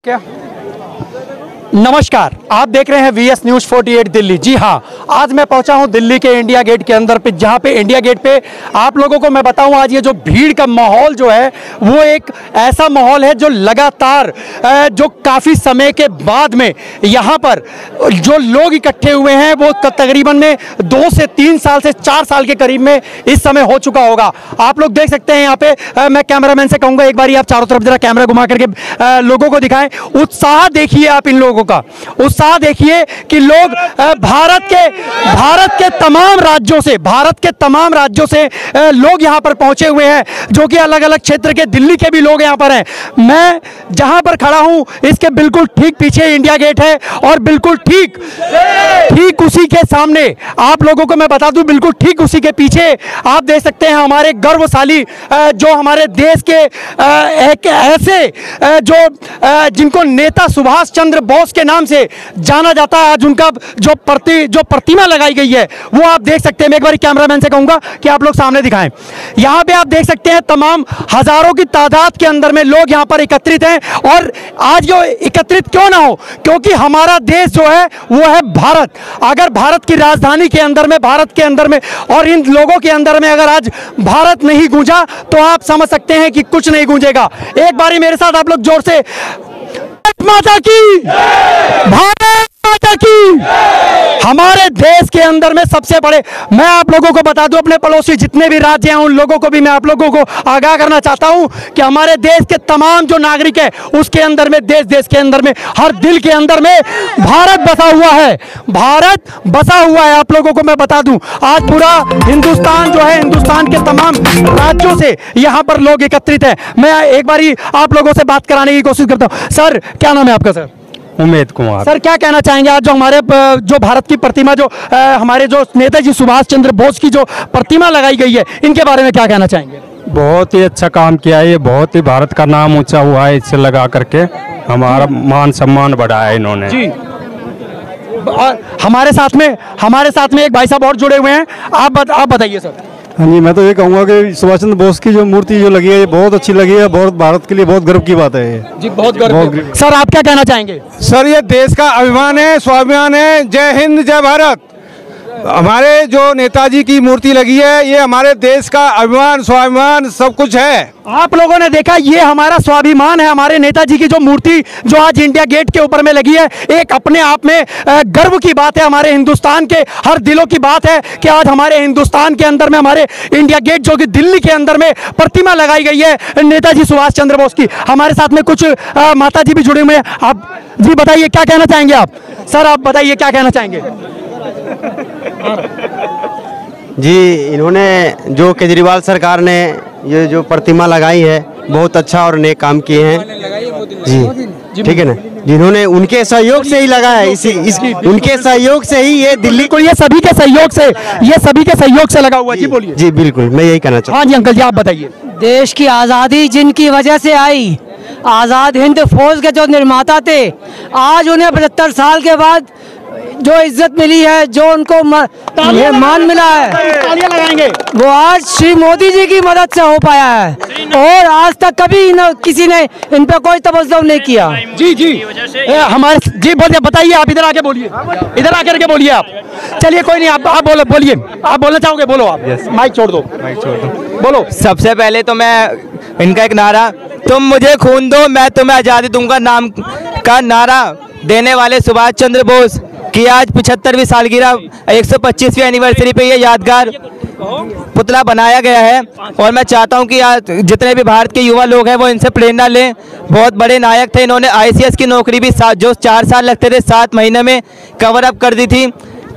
क्या नमस्कार, आप देख रहे हैं VS न्यूज़ 48 दिल्ली। जी हाँ, आज मैं पहुंचा हूं दिल्ली के इंडिया गेट के अंदर पे, जहां पे इंडिया गेट पे आप लोगों को मैं बताऊं, आज ये जो भीड़ का माहौल जो है वो एक ऐसा माहौल है जो लगातार जो काफ़ी समय के बाद में यहां पर जो लोग इकट्ठे हुए हैं वो तकरीबन में 2 से 3 साल से 4 साल के करीब में इस समय हो चुका होगा। आप लोग देख सकते हैं यहाँ पे, मैं कैमरामैन से कहूँगा एक बार आप चारों तरफ जरा कैमरा घुमा करके लोगों को दिखाएं। उत्साह देखिए आप, इन लोगों का उत्साह देखिए कि लोग भारत के तमाम राज्यों से लोग यहां पर पहुंचे हुए हैं, जो कि अलग अलग क्षेत्र के, दिल्ली के भी लोग यहां पर हैं। मैं जहां पर खड़ा हूं इसके बिल्कुल ठीक पीछे इंडिया गेट है और बिल्कुल ठीक उसी के सामने आप लोगों को मैं बता दूं, बिल्कुल ठीक उसी के पीछे आप देख सकते हैं हमारे गौरवशाली जो हमारे देश के एक ऐसे जो जिनको नेता सुभाष चंद्र बोस के नाम से जाना जाता है, आज उनका जो प्रतिमा लगाई गई है वो आप देख सकते हैं। मैं एक बार कैमरामैन से कहूंगा कि आप लोग सामने दिखाएं। यहां पे आप देख सकते हैं तमाम हजारों की तादाद के अंदर में लोग यहां पर एकत्रित हैं। और आज जो एकत्रित क्यों ना हो, क्योंकि हमारा देश जो है वो है भारत। अगर भारत की राजधानी के अंदर में, भारत के अंदर में और इन लोगों के अंदर में अगर आज भारत नहीं गूंजा तो आप समझ सकते हैं कि कुछ नहीं गूंजेगा। एक बारी मेरे साथ आप लोग जोर से माता की, भारत माता की। हमारे देश के अंदर में सबसे बड़े, मैं आप लोगों को बता दूं, अपने पड़ोसी जितने भी राज्य हैं उन लोगों को भी मैं आप लोगों को आगाह करना चाहता हूं कि हमारे देश के तमाम जो नागरिक है उसके अंदर में, देश के अंदर में, हर दिल के अंदर में भारत बसा हुआ है। भारत बसा हुआ है। आप लोगों को मैं बता दूं, आज पूरा हिंदुस्तान जो है, हिंदुस्तान के तमाम राज्यों से यहाँ पर लोग एकत्रित है। मैं एक बारी आप लोगों से बात कराने की कोशिश करता हूँ। सर, क्या नाम है आपका? सर, उमेद कुमार। सर, क्या कहना चाहेंगे आज जो हमारे जो भारत की प्रतिमा, जो हमारे जो नेताजी सुभाष चंद्र बोस की जो प्रतिमा लगाई गई है, इनके बारे में क्या कहना चाहेंगे? बहुत ही अच्छा काम किया है, ये बहुत ही भारत का नाम ऊंचा हुआ है, इससे लगा करके हमारा मान सम्मान बढ़ाया है इन्होंने जी। और हमारे साथ में एक भाई साहब और जुड़े हुए हैं, आप बताइए सर। हाँ जी, मैं तो ये कहूँगा कि सुभाष चंद्र बोस की जो मूर्ति जो लगी है ये बहुत अच्छी लगी है, बहुत भारत के लिए बहुत गर्व की बात है ये जी, बहुत गर्व। सर, आप क्या कहना चाहेंगे? सर, ये देश का अभिमान है, स्वाभिमान है। जय हिंद, जय भारत। हमारे जो नेताजी की मूर्ति लगी है ये हमारे देश का अभिमान, स्वाभिमान सब कुछ है। आप लोगों ने देखा, ये हमारा स्वाभिमान है। हमारे नेताजी की जो मूर्ति जो आज इंडिया गेट के ऊपर में लगी है, एक अपने आप में गर्व की बात है। हमारे हिंदुस्तान के हर दिलों की बात है कि आज हमारे हिंदुस्तान के अंदर में, हमारे इंडिया गेट जो कि दिल्ली के अंदर में प्रतिमा लगाई गई है नेताजी सुभाष चंद्र बोस की। हमारे साथ में कुछ माता जी भी जुड़े हुए हैं। आप जी बताइए, क्या कहना चाहेंगे आप? सर, आप बताइए क्या कहना चाहेंगे? जी, इन्होंने जो केजरीवाल सरकार ने ये जो प्रतिमा लगाई है बहुत अच्छा और नेक काम किए हैं जी, ठीक है ना। जिन्होंने उनके सहयोग से ही लगा है, उनके सहयोग से ही ये दिल्ली को, ये सभी के सहयोग से लगा हुआ है। जी बोलिए। जी बिल्कुल, मैं यही कहना चाहता हूँ। हाँ जी अंकल जी, आप बताइए। देश की आज़ादी जिनकी वजह से आई, आज़ाद हिंद फौज के जो निर्माता थे, आज उन्हें 75 साल के बाद जो इज्जत मिली है, जो उनको मान मिला है, तालियां लगाएंगे, वो आज श्री मोदी जी की मदद से हो पाया है। और आज तक कभी किसी ने इन पे कोई तवज्जो नहीं किया। जी हमारे जी बोलिए, बताइए आप, इधर आके बोलिए, इधर आकर के बोलिए आप। चलिए कोई नहीं, आप बोलिए, आप बोलना चाहोगे, बोलो आप। माइक छोड़ दो, बोलो। सबसे पहले तो मैं इनका एक नारा, तुम मुझे खून दो मैं तुम्हें आज़ादी दूंगा, नाम का नारा देने वाले सुभाष चंद्र बोस की आज 75वीं सालगिरह 125वीं एनिवर्सरी पे ये यादगार पुतला बनाया गया है। और मैं चाहता हूं कि आज जितने भी भारत के युवा लोग हैं वो इनसे प्रेरणा लें। बहुत बड़े नायक थे, इन्होंने ICS की नौकरी भी जो 4 साल लगते थे 7 महीने में कवर अप कर दी थी।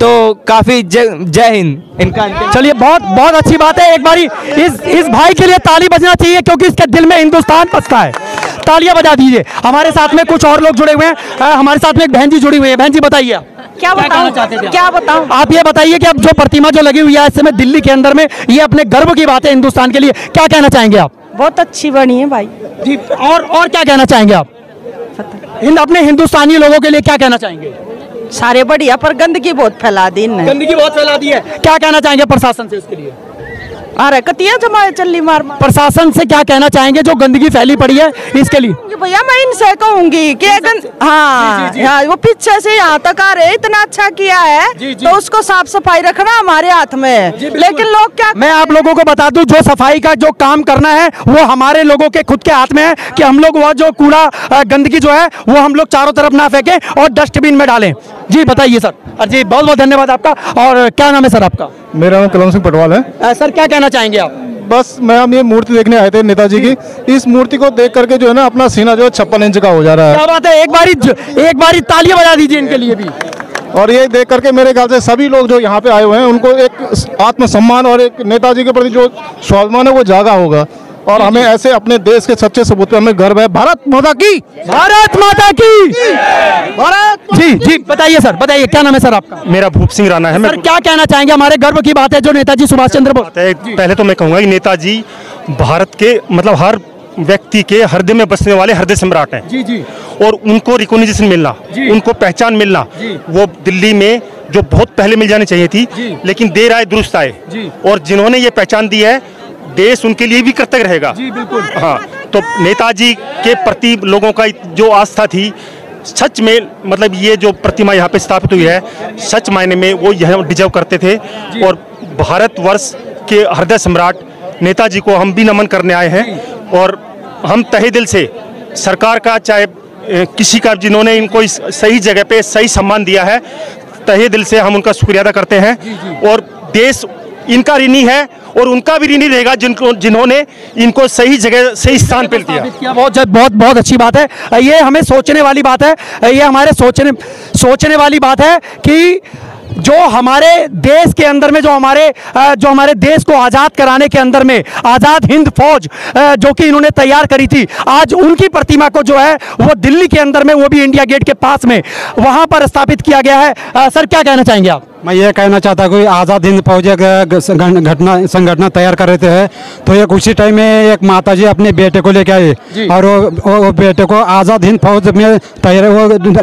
तो काफ़ी जय हिंद इनका। चलिए, बहुत अच्छी बात है। एक बारी इस भाई के लिए ताली बजना चाहिए क्योंकि इसके दिल में हिंदुस्तान बसता है। तालियां बजा दीजिए। हमारे साथ में कुछ और लोग जुड़े हुए हैं। हमारे साथ में एक बहन जी जुड़ी हुई है। बहन जी बताइए, क्या बताऊं? आप ये बताइए कि अब जो प्रतिमा जो लगी हुई है इस समय दिल्ली के अंदर में, ये अपने गर्व की बात है हिंदुस्तान के लिए, क्या कहना चाहेंगे आप? बहुत अच्छी बनी है भाई जी। और क्या कहना चाहेंगे आप अपने हिंदुस्तानी लोगों के लिए, क्या कहना चाहेंगे? सारे बढ़िया, पर गंदगी बहुत फैला दी इन्होंने। गंदगी बहुत फैला दी है। क्या कहना चाहेंगे प्रशासन से इसके लिए? अरे कतिया जमा चली मार मार। प्रशासन से क्या कहना चाहेंगे जो गंदगी फैली पड़ी है इसके लिए? भैया मैं इनसे कहूंगी कि हाँ वो पीछे से यहाँ तक आ रहे, इतना अच्छा किया है तो उसको साफ सफाई रखना हमारे हाथ में है। लेकिन लोग क्या, मैं आप लोगों को बता दूं, जो सफाई का जो काम करना है वो हमारे लोगों के खुद के हाथ में है कि हम लोग वह जो कूड़ा गंदगी जो है वो हम लोग चारों तरफ ना फेंकें और डस्टबिन में डालें। जी बताइए सर। जी बहुत बहुत धन्यवाद आपका। और क्या नाम है सर आपका? मेरा नाम कलम सिंह पटवाल है। सर क्या कहना चाहेंगे आप? बस मैं हम ये मूर्ति देखने आए थे नेताजी की। इस मूर्ति को देख करके जो है ना अपना सीना जो है 56 इंच का हो जा रहा है। क्या बात है, एक बारी तालियां बजा दीजिए इनके लिए भी। और ये देख करके मेरे ख्याल से सभी लोग जो यहाँ पे आए हुए हैं उनको एक आत्मसम्मान और एक नेताजी के प्रति जो स्वाभिमान है वो जागा होगा। और हमें ऐसे अपने देश के सच्चे सबूत पे हमें गर्व है। भारत माता की, भारत माता की, भारत। जी जी बताइए सर, बताइए क्या नाम है सर आपका? मेरा भूप सिंह राणा है। सर क्या कहना चाहेंगे? हमारे गर्व की बात है जो नेताजी सुभाष चंद्र बोस। पहले तो मैं कहूँगा कि नेताजी भारत के मतलब हर व्यक्ति के हृदय में बसने वाले हृदय सम्राट हैं। जी जी। और उनको रिकॉग्निशन मिलना, उनको पहचान मिलना, वो दिल्ली में जो बहुत पहले मिल जानी चाहिए थी, लेकिन देर आए दुरुस्त आए। और जिन्होंने ये पहचान दी है, देश उनके लिए भी कृतज्ञ रहेगा। जी बिल्कुल। हाँ, तो नेताजी के प्रति लोगों का जो आस्था थी, सच में मतलब ये जो प्रतिमा यहाँ पे स्थापित हुई है, सच मायने में वो यह डिजर्व करते थे। और भारतवर्ष के हृदय सम्राट नेताजी को हम भी नमन करने आए हैं। और हम तहे दिल से सरकार का, चाहे किसी का, जिन्होंने इनको इस सही जगह पे सही सम्मान दिया है, तहे दिल से हम उनका शुक्रिया अदा करते हैं। और देश इनका ऋणी है और उनका भी ऋणी रहेगा जिन्होंने इनको सही जगह सही स्थान पे दिया। बहुत बहुत बहुत अच्छी बात है। ये हमें सोचने वाली बात है, ये हमारे सोचने वाली बात है कि जो हमारे देश के अंदर में जो हमारे देश को आज़ाद कराने के अंदर में आज़ाद हिंद फौज जो कि इन्होंने तैयार करी थी, आज उनकी प्रतिमा को जो है वो दिल्ली के अंदर में, वो भी इंडिया गेट के पास में, वहां पर स्थापित किया गया है। सर क्या कहना चाहेंगे आप? मैं ये कहना चाहता हूँ कि आज़ाद हिंद फौज संगठन तैयार कर रहे थे, तो एक उसी टाइम में एक माताजी अपने बेटे को लेके आए और वो बेटे को आज़ाद हिंद फौज में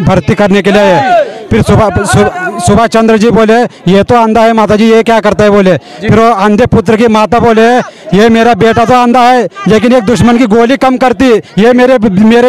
भर्ती करने के लिए आए। फिर सुभाष चंद्र जी बोले ये तो अंधा है माताजी, ये क्या करता है बोले। फिर वो अंधे पुत्र की माता बोले ये मेरा बेटा तो अंधा है लेकिन एक दुश्मन की गोली कम करती, ये मेरे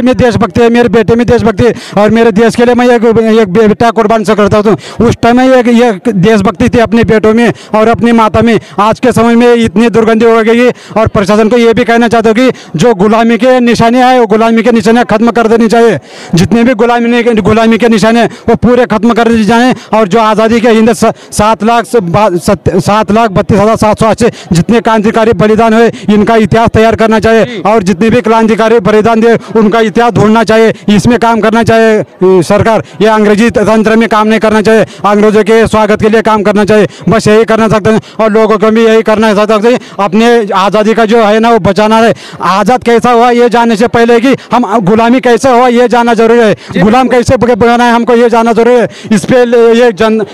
में देशभक्ति है, मेरे बेटे में देशभक्ति है और मेरे देश के लिए मैं एक बेटा कुर्बान से करता हूँ। उस टाइम में ये देशभक्ति थी अपने बेटों में और अपनी माता में। आज के समय में इतनी दुर्गंधी हो गई। और प्रशासन को ये भी कहना चाहता हूँ कि जो गुलामी के निशाने आए वो गुलामी के निशाने खत्म कर देनी चाहिए। जितने भी गुलामी के निशाने वो पूरे खत्म कर दिए जाएं। और जो आज़ादी के हिंद 7,32,780 जितने क्रांतिकारी बलिदान हुए इनका इतिहास तैयार करना चाहिए। और जितने भी क्रांतिकारी बलिदान दिए उनका इतिहास ढूंढना चाहिए। इसमें काम करना चाहिए सरकार। ये अंग्रेजी तंत्र में काम नहीं करना चाहिए, अंग्रेजों के स्वागत के लिए काम करना चाहिए। बस यही करना सकते हैं और लोगों को भी यही करना सकते हैं। अपने आज़ादी का जो है ना वो बचाना है। आज़ाद कैसा हुआ ये जानने से पहले कि हम गुलामी कैसे हुआ ये जानना जरूरी है, गुलाम कैसे बना है हमको ये जानना जरूरी है। इस पे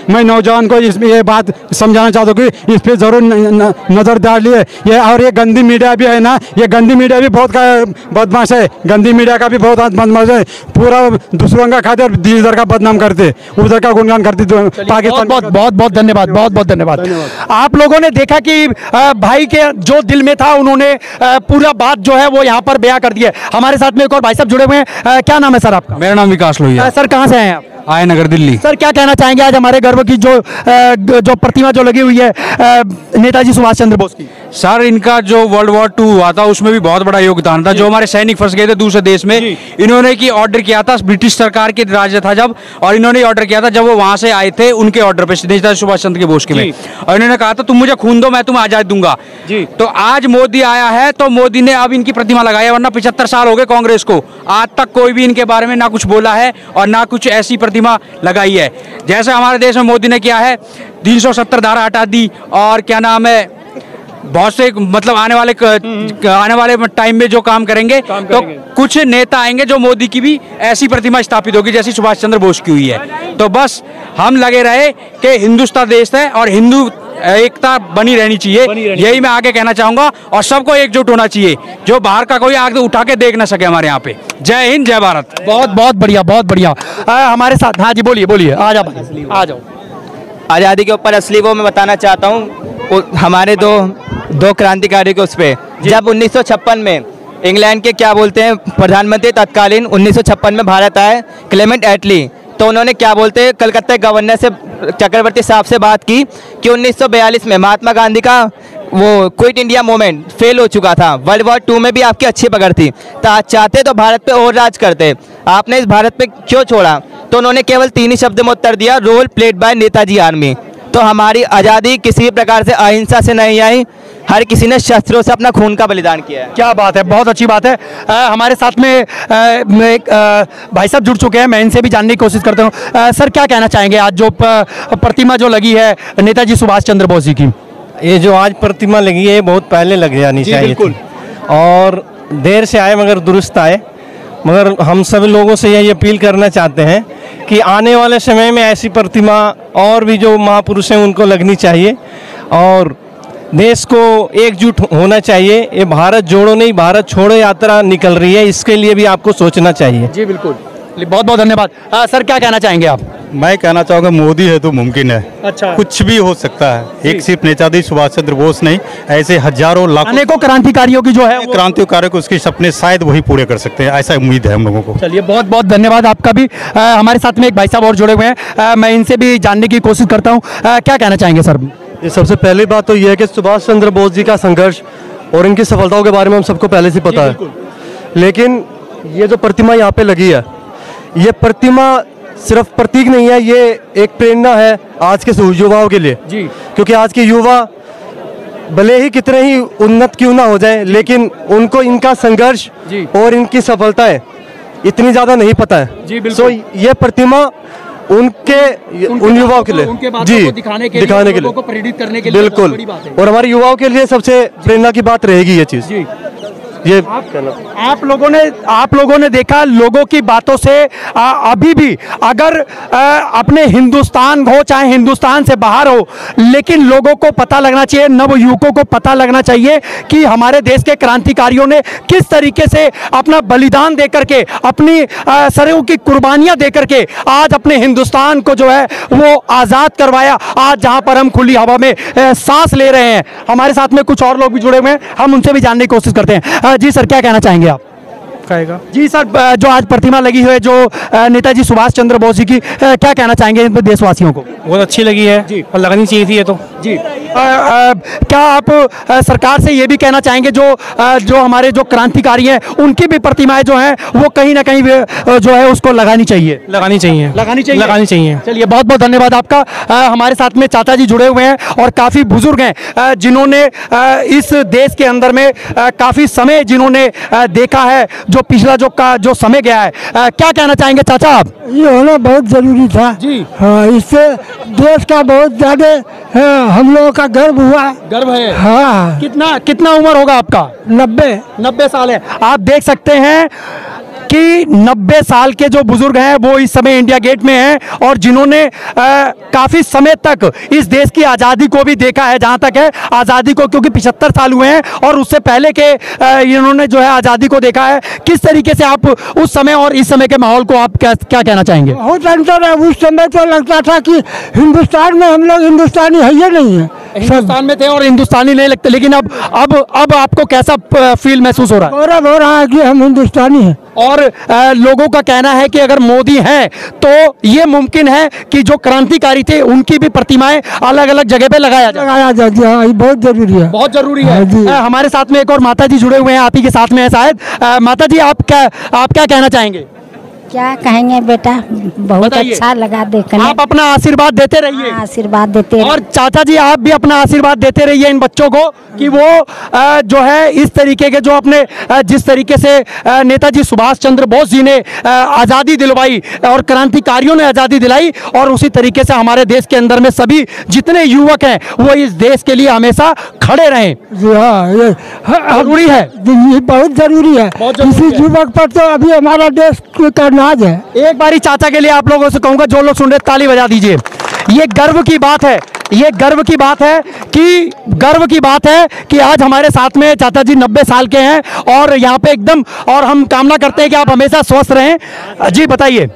मैं नौजवान को इसमें ये बात समझाना चाहता हूँ कि इस पे जरूर नजर डालिए। ये और ये गंदी मीडिया भी है ना, ये गंदी मीडिया भी बहुत बदमाश है। गंदी मीडिया का भी बहुत बदमाश है, पूरा दूसरों का खाते और इधर का बदनाम करते, उधर का गुणगान करते। पाकिस्तान बहुत बहुत धन्यवाद, बहुत बहुत धन्यवाद। आप लोगों ने देखा कि भाई के जो दिल में था उन्होंने पूरा बात जो है वो यहाँ पर बयां कर दिया। हमारे साथ में एक और भाई साहब जुड़े हुए हैं। क्या नाम है सर आपका? मेरा नाम विकास लोहिया। सर कहाँ से हैं आप? आए नगर दिल्ली। सर क्या कहना चाहेंगे आज हमारे गर्व की जो प्रतिमा जो लगी हुई है नेताजी सुभाष चंद्र बोस की? सर इनका जो वर्ल्ड वॉर 2 हुआ था उसमें भी बहुत बड़ा योगदान था। जो हमारे सैनिक फंस गए थे दूसरे देश में, इन्होंने की ऑर्डर किया था, ब्रिटिश सरकार के राज था जब, और इन्होंने ऑर्डर किया था जब वो वहां से आए थे उनके ऑर्डर पे नेताजी सुभाष चंद्र के बोस के में, और इन्होंने कहा था तुम मुझे खून दो मैं तुम्हें आजाद दूंगा। तो आज मोदी आया है तो मोदी ने अब इनकी प्रतिमा लगाई है, वरना 75 साल हो गए कांग्रेस को, आज तक कोई भी इनके बारे में ना कुछ बोला है और ना कुछ ऐसी प्रतिमा लगाई है। जैसे हमारे देश में मोदी ने किया है 370 धारा हटा दी, और क्या नाम है बहुत से मतलब आने वाले टाइम में जो काम करेंगे तो कुछ नेता आएंगे जो मोदी की भी ऐसी प्रतिमा स्थापित होगी जैसी सुभाष चंद्र बोस की हुई है। तो बस हम लगे रहे कि हिंदुस्तान देश है और हिंदू एकता बनी रहनी चाहिए, यही मैं आगे कहना चाहूंगा। और सबको एकजुट होना चाहिए, जो बाहर का कोई आगे उठा के देख ना सके हमारे यहाँ पे। जय हिंद जय भारत। बहुत बहुत बढ़िया, बहुत बढ़िया। हमारे साथ हाँ जी बोलिए बोलिए, आ जाओ। आज़ादी के ऊपर असली वो मैं बताना चाहता हूँ। हमारे दो दो क्रांतिकारी को उस पे जब 1956 में इंग्लैंड के क्या बोलते हैं प्रधानमंत्री तत्कालीन 1956 में भारत आए क्लेमेंट एटली, तो उन्होंने क्या बोलते हैं कलकत्ता गवर्नर से चक्रवर्ती साहब से बात की कि 1942 में महात्मा गांधी का वो क्विट इंडिया मूवमेंट फेल हो चुका था, वर्ल्ड वॉर 2 में भी आपकी अच्छी पकड़ थी, तो आज चाहते तो भारत पे और राज करते, आपने इस भारत पे क्यों छोड़ा? तो उन्होंने केवल 3 ही शब्द में उत्तर दिया, role played by Netaji army. तो हमारी आज़ादी किसी भी प्रकार से अहिंसा से नहीं आई, हर किसी ने शस्त्रों से अपना खून का बलिदान किया है। क्या बात है, बहुत अच्छी बात है। हमारे साथ में एक भाई साहब जुड़ चुके हैं, मैं इनसे भी जानने की कोशिश करता हूँ। सर क्या कहना चाहेंगे, आज जो प्रतिमा जो लगी है नेताजी सुभाष चंद्र बोस जी की? ये जो आज प्रतिमा लगी है बहुत पहले लग जानी चाहिए थी, और देर से आए मगर दुरुस्त आए। मगर हम सब लोगों से यही अपील करना चाहते हैं कि आने वाले समय में ऐसी प्रतिमा और भी जो महापुरुष हैं उनको लगनी चाहिए, और देश को एकजुट होना चाहिए। ये भारत जोड़ो नहीं भारत छोड़ो यात्रा निकल रही है, इसके लिए भी आपको सोचना चाहिए। जी बिल्कुल, बहुत बहुत धन्यवाद। सर क्या कहना चाहेंगे आप? मैं कहना चाहूँगा मोदी है तो मुमकिन है। अच्छा, कुछ भी हो सकता है, एक सिर्फ नेताजी सुभाष चंद्र बोस नहीं, ऐसे हजारों लाखों अनेकों क्रांतिकारियों की जो है क्रांतिकारियों को उसके सपने शायद वही पूरे कर सकते हैं, ऐसा उम्मीद है हम लोगों को। चलिए बहुत बहुत धन्यवाद आपका भी। हमारे साथ में एक भाई साहब और जुड़े हुए हैं, मैं इनसे भी जानने की कोशिश करता हूँ। क्या कहना चाहेंगे सर? ये सबसे पहली बात तो ये है कि सुभाष चंद्र बोस जी का संघर्ष और इनकी सफलताओं के बारे में हम सबको पहले से पता है, लेकिन ये जो प्रतिमा यहाँ पे लगी है, ये प्रतिमा सिर्फ प्रतीक नहीं है, ये एक प्रेरणा है आज के युवाओं के लिए जी। क्योंकि आज के युवा भले ही कितने ही उन्नत क्यों ना हो जाए, लेकिन उनको इनका संघर्ष और इनकी सफलताएं इतनी ज़्यादा नहीं पता है जी। तो ये प्रतिमा उन युवाओं के लिए जी दिखाने के लिए, लोगों को प्रेरित करने के लिए बिल्कुल, और हमारे युवाओं के लिए सबसे प्रेरणा की बात रहेगी ये चीज़। ये आप लोगों ने देखा, लोगों की बातों से अभी भी अगर अपने हिंदुस्तान हो चाहे हिंदुस्तान से बाहर हो, लेकिन लोगों को पता लगना चाहिए, नवयुवकों को पता लगना चाहिए कि हमारे देश के क्रांतिकारियों ने किस तरीके से अपना बलिदान दे करके, अपनी सरों की कुर्बानियां दे करके आज अपने हिंदुस्तान को जो है वो आज़ाद करवाया। आज जहां पर हम खुली हवा में सांस ले रहे हैं। हमारे साथ में कुछ और लोग भी जुड़े हुए हैं, हम उनसे भी जानने की कोशिश करते हैं। जी सर क्या कहना चाहेंगे आप? कहेगा जी सर, जो आज प्रतिमा लगी हुई है जो नेताजी सुभाष चंद्र बोस जी की, क्या कहना चाहेंगे इन पर देशवासियों को? बहुत अच्छी लगी है जी, और लगानी चाहिए थी ये तो जी। क्या आप सरकार से ये भी कहना चाहेंगे जो हमारे जो क्रांतिकारी हैं उनकी भी प्रतिमाएं जो हैं वो कहीं ना कहीं जो है उसको लगानी चाहिए? लगानी चाहिए। चलिए बहुत बहुत धन्यवाद आपका। हमारे साथ में चाचा जी जुड़े हुए हैं और काफ़ी बुजुर्ग हैं जिन्होंने इस देश के अंदर में काफ़ी समय जिन्होंने देखा है, जो पिछला जो समय गया है। क्या कहना चाहेंगे चाचा आप? ये होना बहुत जरूरी था जी। हाँ, इससे देश का बहुत ज्यादा हम लोगों का गर्व हुआ। गर्व है? हाँ। कितना उम्र होगा आपका? 90 साल है। आप देख सकते हैं कि 90 साल के जो बुजुर्ग हैं वो इस समय इंडिया गेट में हैं और जिन्होंने काफ़ी समय तक इस देश की आज़ादी को भी देखा है, जहां तक है आज़ादी को, क्योंकि 75 साल हुए हैं और उससे पहले के इन्होंने जो है आज़ादी को देखा है। किस तरीके से आप उस समय और इस समय के माहौल को आप क्या कहना चाहेंगे? बहुत अंतर है। उस समय तो लगता था कि हिंदुस्तान में हम लोग हिंदुस्तानी है ही नहीं है, हिंदुस्तान में थे और हिंदुस्तानी नहीं लगते, लेकिन अब आपको कैसा फील महसूस हो रहा है? गौरव हो रहा है कि हम हिंदुस्तानी हैं। और लोगों का कहना है कि अगर मोदी हैं तो ये मुमकिन है कि जो क्रांतिकारी थे उनकी भी प्रतिमाएं अलग अलग जगह पे लगाया जाए। हाँ, बहुत जरूरी है, बहुत जरूरी है। हमारे साथ में एक और माता जी जुड़े हुए हैं, आप ही के साथ में है शायद। माता जी आप क्या कहना चाहेंगे? क्या कहेंगे बेटा, बहुत अच्छा लगा देखने। आप अपना आशीर्वाद देते रहिए। आशीर्वाद देते और चाचा जी आप भी अपना आशीर्वाद देते रहिए इन बच्चों को कि वो जो है इस तरीके के जो अपने जिस तरीके से नेताजी सुभाष चंद्र बोस जी ने आज़ादी दिलवाई और क्रांतिकारियों ने आज़ादी दिलाई, और उसी तरीके से हमारे देश के अंदर में सभी जितने युवक हैं वो इस देश के लिए हमेशा खड़े रहें। जरूरी है, बहुत जरूरी है। किसी युवक पर तो अभी हमारा देश का नाज है। एक बारी चाचा के लिए आप लोगों से कहूंगा, जो लोग सुन रहे ताली बजा दीजिए। ये गर्व की बात है, ये गर्व की बात है कि आज हमारे साथ में चाचा जी 90 साल के हैं और यहाँ पे एकदम, और हम कामना करते हैं कि आप हमेशा स्वस्थ रहें। जी बताइए।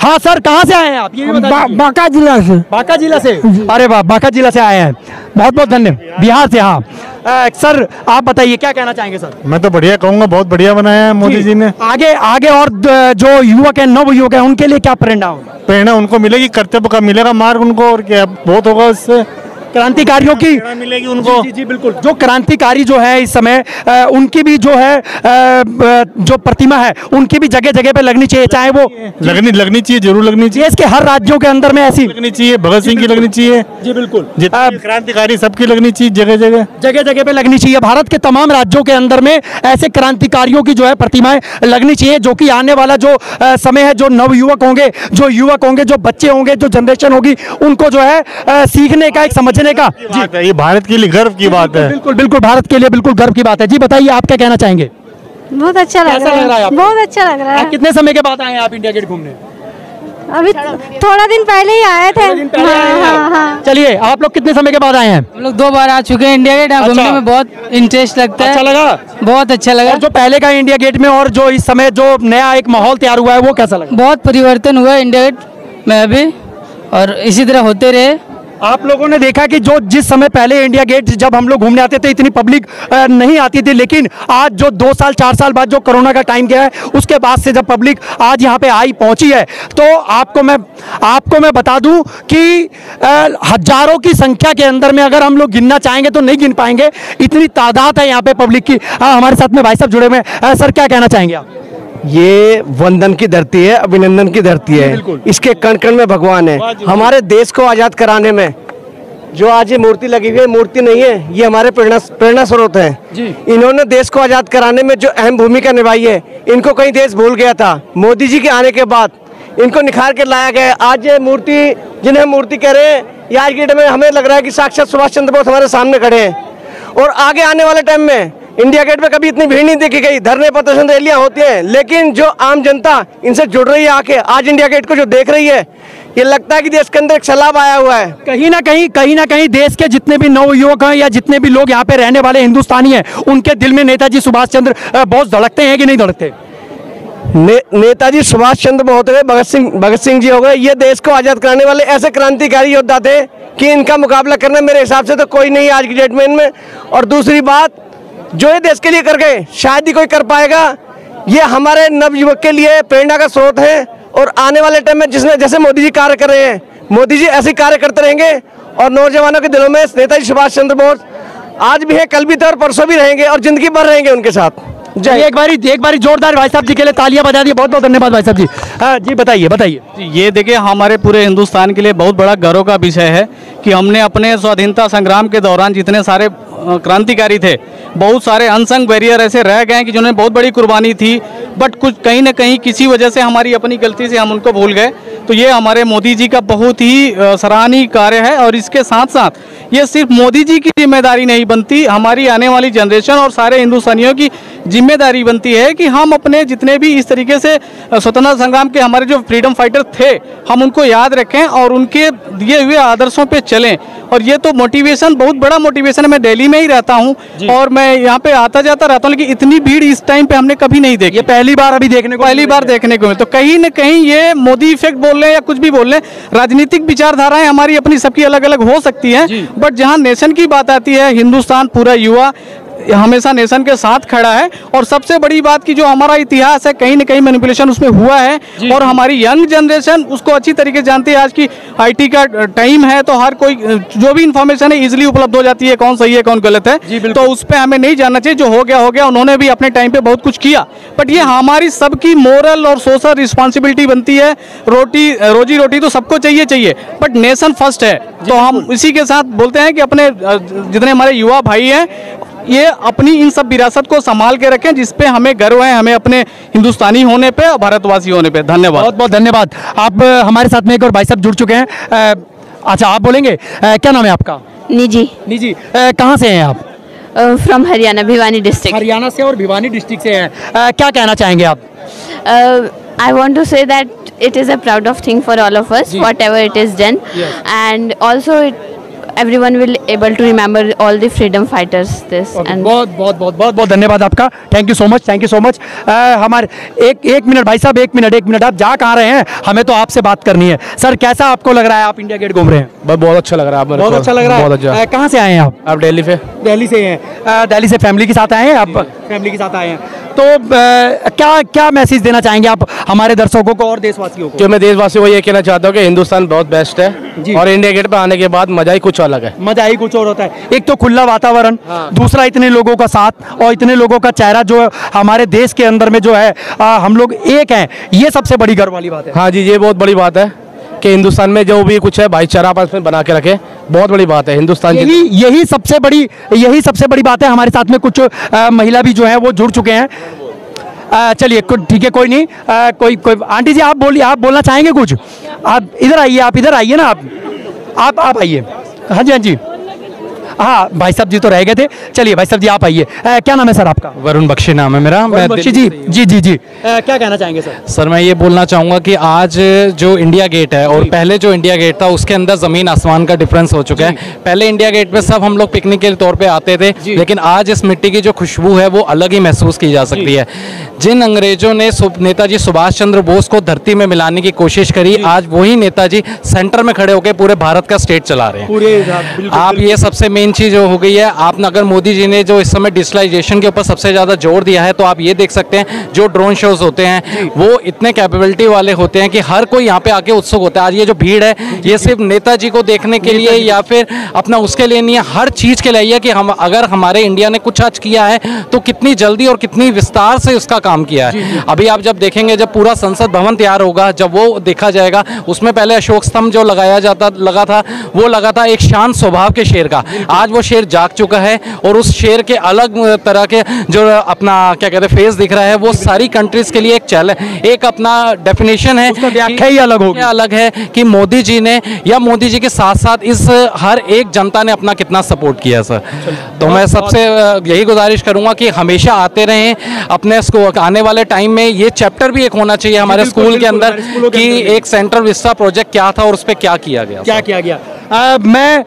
हाँ सर, कहाँ से आए हैं आप? ये बांका जिला से। बांका जिला से? अरे वाह, बांका जिला से आए हैं, बहुत बहुत धन्यवाद। बिहार से? हाँ सर आप बताइए क्या कहना चाहेंगे सर? मैं तो बढ़िया कहूँगा, बहुत बढ़िया बनाया है मोदी जी ने। आगे आगे और जो युवक है, नव युवक है, उनके लिए क्या प्रेरणा होगा? प्रेरणा उनको मिलेगी, कर्तव्य का मिलेगा मार्ग उनको, और क्या बहुत होगा उससे। क्रांतिकारियों की मिलेगी उनको। जी बिल्कुल। जो क्रांतिकारी जो है इस समय उनकी भी जो है जो प्रतिमा है उनकी भी जगह जगह पे लगनी चाहिए, चाहे वो लगनी चाहिए, जरूर लगनी चाहिए। देश के हर राज्यों के अंदर में ऐसी लगनी चाहिए, भगत सिंह की लगनी चाहिए। जी बिल्कुल। जितने क्रांतिकारी सबकी लगनी चाहिए, जगह जगह पे लगनी चाहिए। भारत के तमाम राज्यों के अंदर में ऐसे क्रांतिकारियों की जो है प्रतिमाएं लगनी चाहिए, जो कि आने वाला जो समय है, जो नवयुवक होंगे, जो युवक होंगे, जो बच्चे होंगे, जो जनरेशन होगी, उनको जो है सीखने का, एक समझने का। जी, ये भारत के लिए गर्व की बात है। बिल्कुल बिल्कुल, भारत के लिए बिल्कुल गर्व की बात है। जी बताइए, आप क्या कहना चाहेंगे? बहुत अच्छा लग रहा है, बहुत अच्छा लग रहा है। कितने समय के बाद आए हैं आप इंडिया गेट घूमने? अभी थोड़ा दिन पहले ही आए थे। हाँ। चलिए, आप लोग कितने समय के बाद आए हैं? हम लोग 2 बार आ चुके हैं इंडिया गेट। घूमने में बहुत इंटरेस्ट लगता है। अच्छा लगा? बहुत अच्छा लगा। और जो पहले का इंडिया गेट में और जो इस समय जो नया एक माहौल तैयार हुआ है, वो कैसा लगा? बहुत परिवर्तन हुआ है इंडिया गेट में अभी, और इसी तरह होते रहे। आप लोगों ने देखा कि जो जिस समय पहले इंडिया गेट जब हम लोग घूमने आते थे इतनी पब्लिक नहीं आती थी, लेकिन आज जो 2 साल 4 साल बाद जो कोरोना का टाइम गया है, उसके बाद से जब पब्लिक आज यहाँ पे आई पहुंची है, तो आपको मैं बता दूं कि हजारों की संख्या के अंदर में अगर हम लोग गिनना चाहेंगे तो नहीं गिन पाएंगे, इतनी तादाद है यहाँ पे पब्लिक की। हमारे साथ में भाई साहब जुड़े हुए हैं। सर क्या कहना चाहेंगे आप? ये वंदन की धरती है, अभिनंदन की धरती है। इसके कण कण में भगवान है। हमारे देश को आजाद कराने में जो आज ये मूर्ति लगी हुई है, मूर्ति नहीं है, ये हमारे प्रेरणा स्रोत है। इन्होंने देश को आजाद कराने में जो अहम भूमिका निभाई है, इनको कहीं देश भूल गया था। मोदी जी के आने के बाद इनको निखार कर लाया गया। आज ये मूर्ति, जिन्हें मूर्ति कह रहे हैं, ये आज के डेट में हमें लग रहा है कि साक्षात सुभाष चंद्र बोस हमारे सामने खड़े हैं। और आगे आने वाले टाइम में इंडिया गेट पे कभी इतनी भीड़ नहीं देखी गई। धरने प्रदर्शन रैलियां होती हैं, लेकिन जो आम जनता इनसे जुड़ रही है आके, आज इंडिया गेट को जो देख रही है, ये लगता है कि देश के अंदर एक सैलाब आया हुआ है। कहीं ना कहीं देश के जितने भी नवयुवक हैं या जितने भी लोग यहाँ पे रहने वाले हिंदुस्तानी हैं, उनके दिल में नेताजी सुभाष चंद्र बोस धड़कते हैं कि नहीं धड़कते? नेताजी सुभाष चंद्र बोस हो गए, भगत सिंह जी हो गए, ये देश को आजाद कराने वाले ऐसे क्रांतिकारी योद्धा थे कि इनका मुकाबला करना मेरे हिसाब से तो कोई नहीं आज की डेट में इनमें। और दूसरी बात, जो ये देश के लिए कर गए शायद ही कोई कर पाएगा। ये हमारे नवयुवक के लिए प्रेरणा का स्रोत है। और आने वाले टाइम में जैसे मोदी जी कार्य कर रहे हैं, मोदी जी ऐसे कार्य करते रहेंगे और नौजवानों के दिलों में नेताजी सुभाष चंद्र बोस आज भी है, कल भी थे और परसों भी रहेंगे और जिंदगी भर रहेंगे उनके साथ। एक बारी जोरदार भाई साहब जी के लिए तालियां बजा दी। बहुत बहुत धन्यवाद भाई साहब जी। जी बताइए। ये देखिए, हमारे पूरे हिंदुस्तान के लिए बहुत बड़ा गर्व का विषय है कि हमने अपने स्वाधीनता संग्राम के दौरान जितने सारे क्रांतिकारी थे, बहुत सारे अनसंग वॉरियर ऐसे रह गए कि जिन्होंने बहुत बड़ी कुर्बानी थी, बट कुछ कहीं ना कहीं किसी वजह से हमारी अपनी गलती से हम उनको भूल गए। तो ये हमारे मोदी जी का बहुत ही सराहनीय कार्य है। और इसके साथ साथ ये सिर्फ मोदी जी की जिम्मेदारी नहीं बनती, हमारी आने वाली जनरेशन और सारे हिंदुस्तानियों की जिम्मेदारी बनती है कि हम अपने जितने भी इस तरीके से स्वतंत्रता संग्राम के हमारे जो फ्रीडम फाइटर थे, हम उनको याद रखें और उनके दिए हुए आदर्शों पे चलें। और ये तो मोटिवेशन, बहुत बड़ा मोटिवेशन है। मैं दिल्ली में ही रहता हूँ और मैं यहाँ पे आता जाता रहता हूँ, लेकिन इतनी भीड़ इस टाइम पे हमने कभी नहीं देखी। पहली बार देखने को मिले। तो कहीं न कहीं ये मोदी इफेक्ट बोल रहे हैं या कुछ भी बोल रहे हैं, राजनीतिक विचारधाराएं हमारी अपनी सबकी अलग अलग हो सकती हैं, बट जहाँ नेशन की बात आती है, हिंदुस्तान पूरा युवा हमेशा नेशन के साथ खड़ा है। और सबसे बड़ी बात की जो हमारा इतिहास है, कहीं ना कहीं मैनिपुलेशन उसमें हुआ है और हमारी यंग जनरेशन उसको अच्छी तरीके से जानती है। आज की आईटी का टाइम है, तो हर कोई जो भी इंफॉर्मेशन है इजीली उपलब्ध हो जाती है, कौन सही है कौन गलत है। तो उस पर हमें नहीं जानना चाहिए। जो हो गया। उन्होंने भी अपने टाइम पे बहुत कुछ किया, बट ये हमारी सबकी मोरल और सोशल रिस्पॉन्सिबिलिटी बनती है। रोजी रोटी तो सबको चाहिए, बट नेशन फर्स्ट है। तो हम इसी के साथ बोलते हैं कि अपने जितने हमारे युवा भाई हैं, ये अपनी इन सब विरासत को संभाल के रखें, जिसपे हमें गर्व है, हमें अपने हिंदुस्तानी होने पे और भारतवासी होने पे। धन्यवाद। बहुत बहुत धन्यवाद। आप हमारे साथ में एक और भाई साहब जुड़ चुके हैं। अच्छा, आप बोलेंगे, क्या नाम है आपका? निजी। कहाँ से हैं आप? From Haryana, Bhiwani district. हरियाणा से और भिवानी डिस्ट्रिक्ट से हैं। क्या कहना चाहेंगे आप? I want to say that it is a proud of thing for all of us, whatever it is done, and also everyone will able to remember all the freedom fighters this. And बहुत धन्यवाद आपका, thank you so much, thank you so much. हमारे एक minute भाई साहब, एक minute, आप जा कहाँ रहे हैं? हमें तो आपसे बात करनी है। सर कैसा आपको लग रहा है, आप इंडिया गेट घूम रहे हैं? बहुत अच्छा लग रहा है। बहुत अच्छा लग रहा है। बहुत अच्छा। कहाँ से आए हैं आप? दिल्ली से। दिल्ली से हैं? दिल्ली से फैमिली के साथ आए हैं आप? फैमिली के साथ आए हैं, तो क्या मैसेज देना चाहेंगे आप हमारे दर्शकों को और देशवासियों को? जो मैं देशवासियों को ये कहना चाहता हूँ कि हिंदुस्तान बहुत बेस्ट है और इंडिया गेट पे आने के बाद मजा ही कुछ अलग है। मजा ही कुछ और होता है। एक तो खुला वातावरण, दूसरा इतने लोगों का साथ और इतने लोगों का चेहरा जो हमारे देश के अंदर में जो है हम लोग एक हैं, ये सबसे बड़ी गर्व वाली बात है। हाँ जी, ये बहुत बड़ी बात है कि हिंदुस्तान में जो भी कुछ है भाईचारा आपस में बना के रखे, बहुत बड़ी बात है हिंदुस्तान। यही सबसे बड़ी बात है। हमारे साथ में कुछ महिला भी जो है वो जुड़ चुके हैं। चलिए ठीक है, कोई नहीं। कोई आंटी जी आप बोलिए, आप बोलना चाहेंगे कुछ? आप इधर आइए ना, आप आइए। हाँ जी, हाँ जी, हाँ भाई साहब जी तो रह गए थे। चलिए भाई साहब जी आप आइए। क्या नाम है सर आपका? वरुण बख्शी नाम है मेरा। मैं बख्शी जी क्या कहना चाहेंगे सर? सर मैं ये बोलना चाहूँगा कि आज जो इंडिया गेट है और पहले जो इंडिया गेट था उसके अंदर ज़मीन आसमान का डिफरेंस हो चुका है। पहले इंडिया गेट पे सब हम लोग पिकनिक के तौर पे आते थे, लेकिन आज इस मिट्टी की जो खुशबू है वो अलग ही महसूस की जा सकती है। जिन अंग्रेजों ने नेताजी सुभाष चंद्र बोस को धरती में मिलाने की कोशिश करी, आज वही नेताजी सेंटर में खड़े होकर पूरे भारत का स्टेट चला रहे हैं। आप ये सबसे मेन चीज़ हो गई है। आपने अगर मोदी जी ने जो इस समय डिजिटलाइजेशन के ऊपर सबसे ज़्यादा जोर दिया है, तो आप ये देख सकते हैं जो ड्रोन शोज होते हैं वो इतने कैपेबिलिटी वाले होते हैं कि हर कोई यहाँ पे आके उत्सुक होता है। आज ये जो भीड़ है ये सिर्फ नेताजी को देखने के लिए या फिर अपना उसके लिए नहीं है, हर चीज़ के लिए है कि हम अगर हमारे इंडिया ने कुछ आज किया है तो कितनी जल्दी और कितनी विस्तार से उसका काम किया है। अभी आप जब देखेंगे, जब पूरा संसद भवन तैयार होगा, जब वो देखा जाएगा, उसमें पहले अशोक स्तंभ जो लगा था एक शांत स्वभाव के शेर का। आज वो शेर जाग चुका है और उस शेर के अलग तरह के जो अपना क्या कहते हैं फेस दिख रहा है, वो सारी कंट्रीज के लिए एक चैलेंज, एक अपना डेफिनेशन है, व्याख्या ही अलग है कि मोदी जी ने या मोदी जी के साथ साथ इस हर एक जनता ने अपना कितना सपोर्ट किया सर। तो मैं सबसे यही गुजारिश करूंगा कि हमेशा आते रहें। अपने आने वाले टाइम में ये चैप्टर भी एक होना चाहिए हमारे स्कूल के अंदर कि एक सेंट्रल विस्टा प्रोजेक्ट क्या था और उस पर क्या किया गया। मैं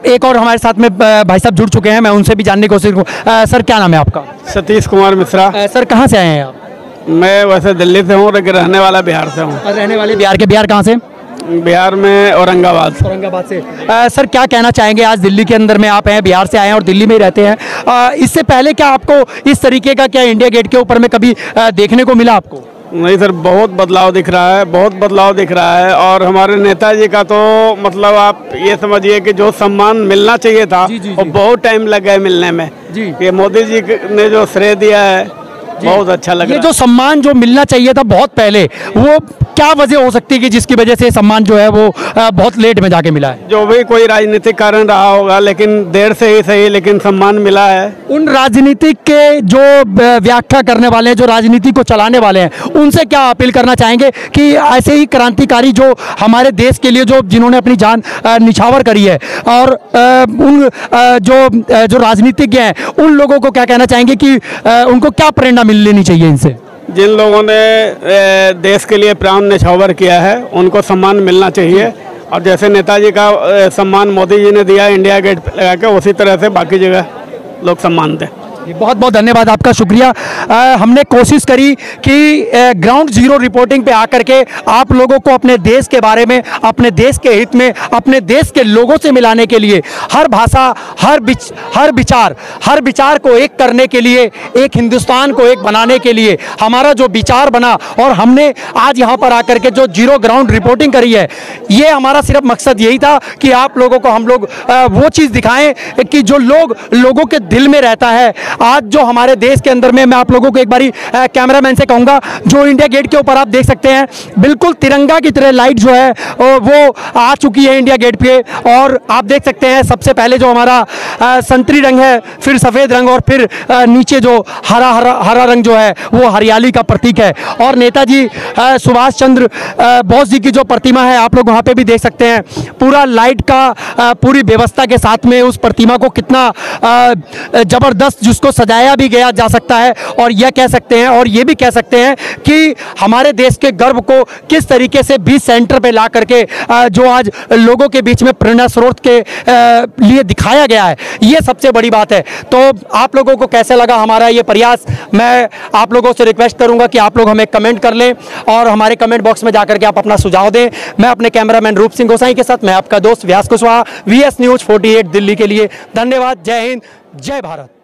एक और हमारे साथ में भाई साहब जुड़ चुके हैं, मैं उनसे भी जानने की कोशिश करूँ। सर क्या नाम है आपका? सतीश कुमार मिश्रा। सर कहाँ से आए हैं आप? मैं वैसे दिल्ली से हूँ लेकिन रहने वाला बिहार से हूँ। रहने वाले बिहार के? बिहार कहाँ से? बिहार में औरंगाबाद से। सर क्या कहना चाहेंगे, आज दिल्ली के अंदर में आप हैं, बिहार से आए हैं और दिल्ली में ही रहते हैं। इससे पहले क्या आपको इस तरीके का क्या इंडिया गेट के ऊपर में कभी देखने को मिला आपको? नहीं सर, बहुत बदलाव दिख रहा है और हमारे नेताजी का तो मतलब आप ये समझिए कि जो सम्मान मिलना चाहिए था और बहुत टाइम लग गया मिलने में। ये मोदी जी ने जो श्रेय दिया है बहुत अच्छा लगा। ये जो सम्मान जो मिलना चाहिए था बहुत पहले, वो क्या वजह हो सकती है कि जिसकी वजह से सम्मान जो है वो बहुत लेट में जाके मिला है? जो भी कोई राजनीतिक कारण रहा होगा, लेकिन देर से ही सही लेकिन सम्मान मिला है। उन राजनीतिक के जो व्याख्या करने वाले हैं, जो राजनीति को चलाने वाले हैं, उनसे क्या अपील करना चाहेंगे कि ऐसे ही क्रांतिकारी जो हमारे देश के लिए जिन्होंने अपनी जान निछावर करी है, और उन जो राजनीतिज्ञ हैं, उन लोगों को क्या कहना चाहेंगे कि उनको क्या प्रेरणा मिल लेनी चाहिए इनसे? जिन लोगों ने देश के लिए प्राण न्यौछावर किया है उनको सम्मान मिलना चाहिए, और जैसे नेताजी का सम्मान मोदी जी ने दिया इंडिया गेट पे लगा के, उसी तरह से बाकी जगह लोग सम्मान दें। बहुत बहुत धन्यवाद आपका, शुक्रिया। हमने कोशिश करी कि ग्राउंड जीरो रिपोर्टिंग पे आकर के आप लोगों को अपने देश के बारे में, अपने देश के हित में, अपने देश के लोगों से मिलाने के लिए, हर भाषा, हर विचार को एक करने के लिए, एक हिंदुस्तान को एक बनाने के लिए हमारा जो विचार बना, और हमने आज यहाँ पर आकर के जो जीरो ग्राउंड रिपोर्टिंग करी है, ये हमारा सिर्फ मकसद यही था कि आप लोगों को हम लोग वो चीज़ दिखाएं कि जो लोगों के दिल में रहता है। आज जो हमारे देश के अंदर में, मैं आप लोगों को एक बारी कैमरामैन से कहूँगा, जो इंडिया गेट के ऊपर आप देख सकते हैं बिल्कुल तिरंगा की तरह लाइट जो है वो आ चुकी है इंडिया गेट पे, और आप देख सकते हैं सबसे पहले जो हमारा संतरी रंग है, फिर सफ़ेद रंग, और फिर नीचे जो हरा रंग जो है वो हरियाली का प्रतीक है। और नेताजी सुभाष चंद्र बोस जी की जो प्रतिमा है आप लोग वहाँ पे भी देख सकते हैं, पूरा लाइट का पूरी व्यवस्था के साथ में उस प्रतिमा को कितना ज़बरदस्त उसको सजाया भी गया जा सकता है और यह कह सकते हैं और ये भी कह सकते हैं कि हमारे देश के गर्व को किस तरीके से बीच सेंटर पे ला करके जो आज लोगों के बीच में प्रेरणा स्रोत के लिए दिखाया गया है, ये सबसे बड़ी बात है। तो आप लोगों को कैसे लगा हमारा ये प्रयास? मैं आप लोगों से रिक्वेस्ट करूंगा कि आप लोग हमें कमेंट कर लें और हमारे कमेंट बॉक्स में जाकर के आप अपना सुझाव दें। मैं अपने कैमरामैन रूप सिंह गोसाई के साथ मैं आपका दोस्त व्यास कुशवाहा, VS News 48 दिल्ली के लिए। धन्यवाद। जय हिंद, जय भारत।